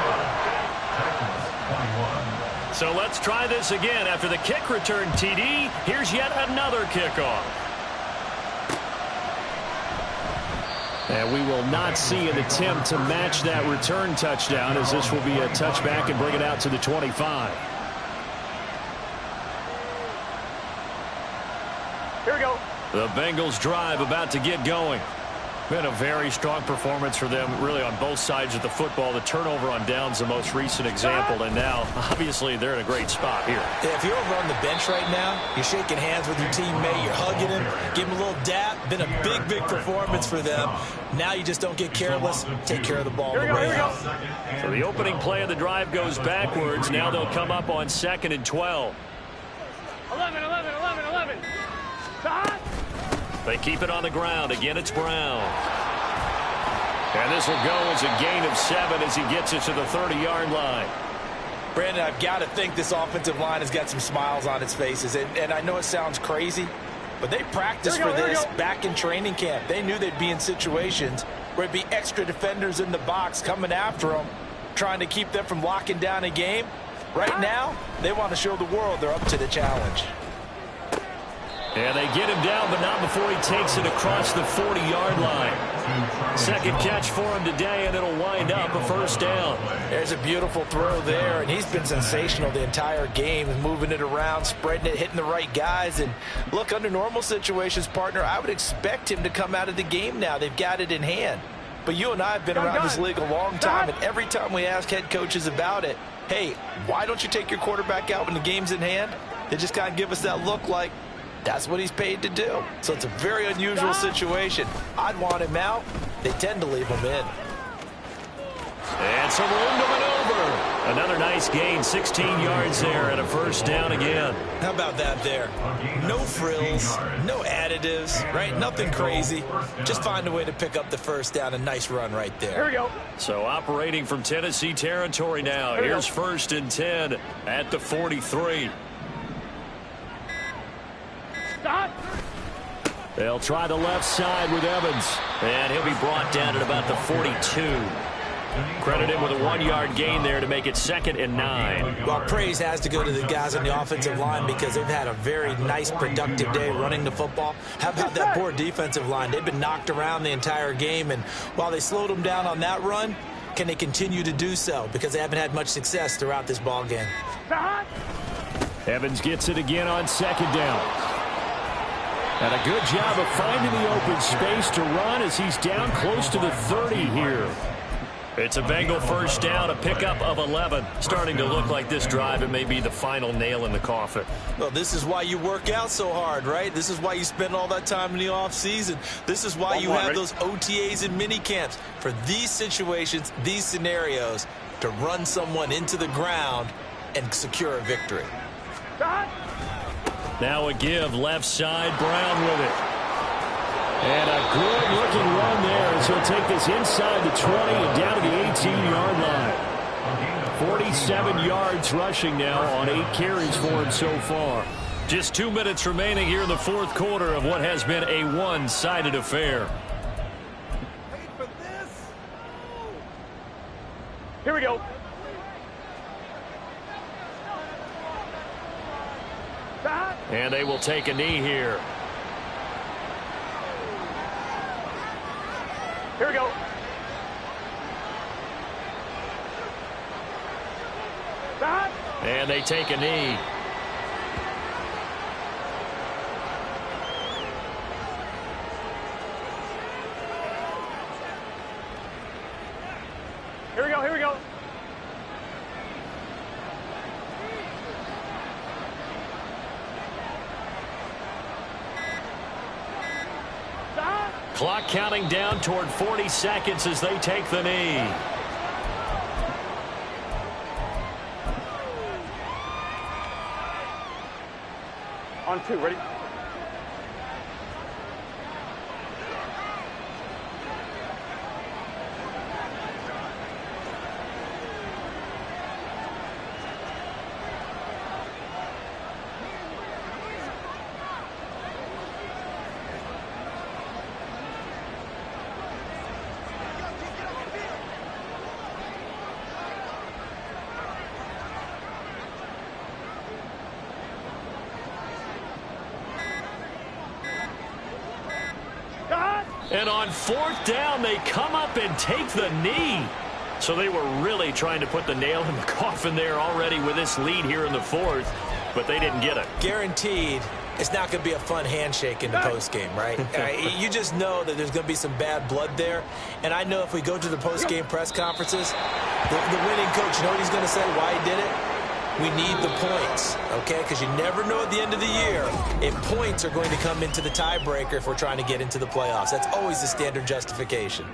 Speaker 2: Titans 21.
Speaker 1: So let's try this again. After the kick return TD, here's yet another kickoff. And we will not see an attempt to match that return touchdown, as this will be a touchback and bring it out to the 25.
Speaker 4: Here we go.
Speaker 1: The Bengals drive about to get going. Been a very strong performance for them, really, on both sides of the football. The turnover on downs, the most recent example, and now, obviously, they're in a great spot here.
Speaker 3: Yeah, if you're over on the bench right now, you're shaking hands with your teammate, you're hugging him, give him a little dap. Been a big, big performance for them. Now you just don't get careless. Take care of the ball on the way out.
Speaker 1: So the opening play of the drive goes backwards. Now they'll come up on 2nd and 12.
Speaker 4: 11. Stop.
Speaker 1: They keep it on the ground. Again, it's Brown. And this will go as a gain of 7 as he gets it to the 30-yard line.
Speaker 3: Brandon, I've got to think this offensive line has got some smiles on its faces. And I know it sounds crazy, but they practiced for this back in training camp. They knew they'd be in situations where it'd be extra defenders in the box coming after them, trying to keep them from locking down a game. Right now, they want to show the world they're up to the challenge.
Speaker 1: And they get him down, but not before he takes it across the 40-yard line. Second catch for him today, and it'll wind up a first down.
Speaker 3: There's a beautiful throw there, and he's been sensational the entire game, moving it around, spreading it, hitting the right guys. And look, under normal situations, partner, I would expect him to come out of the game now. They've got it in hand. But you and I have been around this league a long time, and every time we ask head coaches about it, hey, why don't you take your quarterback out when the game's in hand? They just kind of give us that look like, that's what he's paid to do. So it's a very unusual situation. I'd want him out. They tend to leave him in.
Speaker 1: And some room to maneuver. Another nice gain, 16 yards there, and a first down again.
Speaker 3: How about that there? No frills, no additives, right? Nothing crazy. Just find a way to pick up the first down. A nice run right there.
Speaker 4: Here we go.
Speaker 1: So operating from Tennessee territory now. Here's 1st and 10 at the 43.
Speaker 4: Stop.
Speaker 1: They'll try the left side with Evans. And he'll be brought down at about the 42. Credit him with a 1-yard gain there to make it 2nd and 9.
Speaker 3: Well, praise has to go to the guys on the offensive line because they've had a very nice, productive day running the football. How about that poor defensive line? They've been knocked around the entire game, and while they slowed them down on that run, can they continue to do so? Because they haven't had much success throughout this ball game.
Speaker 4: Stop.
Speaker 1: Evans gets it again on 2nd down. And a good job of finding the open space to run as he's down close to the 30 here. It's a Bengal first down, a pickup of 11. Starting to look like this drive, it may be the final nail in the coffin.
Speaker 3: Well, this is why you work out so hard, right? This is why you spend all that time in the offseason. This is why you have those OTAs and mini camps. For these situations, these scenarios, to run someone into the ground and secure a victory.
Speaker 4: Stop.
Speaker 1: Now a give, left side, Brown with it. And a good-looking run there as he'll take this inside the 20 and down to the 18-yard line. 47 yards rushing now on 8 carries for him so far. Just 2 minutes remaining here in the 4th quarter of what has been a one-sided affair.
Speaker 4: Here we go. Stop.
Speaker 1: And they will take a knee here.
Speaker 4: Here we go. Stop.
Speaker 1: And they take a knee.
Speaker 4: Here we go. Here we go. Stop.
Speaker 1: Clock counting down toward 40 seconds as they take the knee.
Speaker 4: On 2, ready?
Speaker 1: And on 4th down, they come up and take the knee. So they were really trying to put the nail in the coffin there already with this lead here in the 4th, but they didn't get it.
Speaker 3: Guaranteed it's not going to be a fun handshake in the postgame, right? You just know that there's going to be some bad blood there. And I know if we go to the postgame press conferences, the winning coach, you know what he's going to say, why he did it? We need the points, okay? Because you never know at the end of the year if points are going to come into the tiebreaker if we're trying to get into the playoffs. That's always the standard justification.